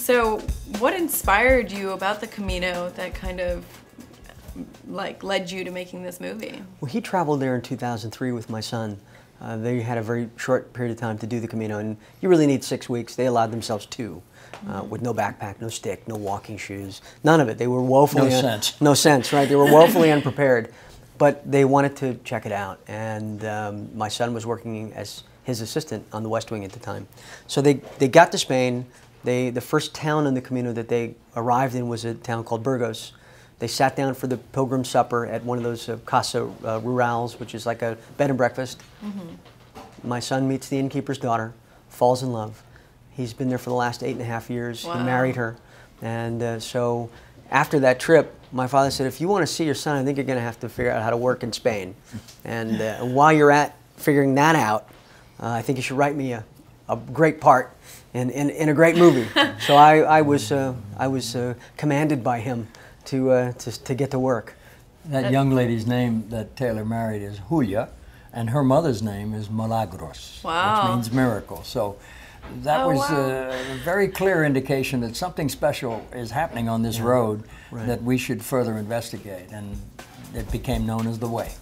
So what inspired you about the Camino that kind of like led you to making this movie? Well, he traveled there in 2003 with my son. They had a very short period of time to do the Camino, and you really need 6 weeks. They allowed themselves 2, with no backpack, no stick, no walking shoes, none of it. They were woefully no sense, right? They were woefully unprepared, but they wanted to check it out. And my son was working as his assistant on the West Wing at the time, so they got to Spain. The first town in the Camino that they arrived in was a town called Burgos. They sat down for the pilgrim supper at one of those Casa Rurals, which is like a bed and breakfast. My son meets the innkeeper's daughter, falls in love. He's been there for the last 8.5 years. Wow. He married her. And so after that trip, my father said, if you want to see your son, I think you're going to have to figure out how to work in Spain. And while you're at figuring that out, I think you should write me a great part in a great movie. So I was commanded by him to get to work. That young lady's name that Taylor married is Julia, and her mother's name is Milagros, which means miracle. So that was a very clear indication that something special is happening on this road that we should further investigate, and it became known as The Way.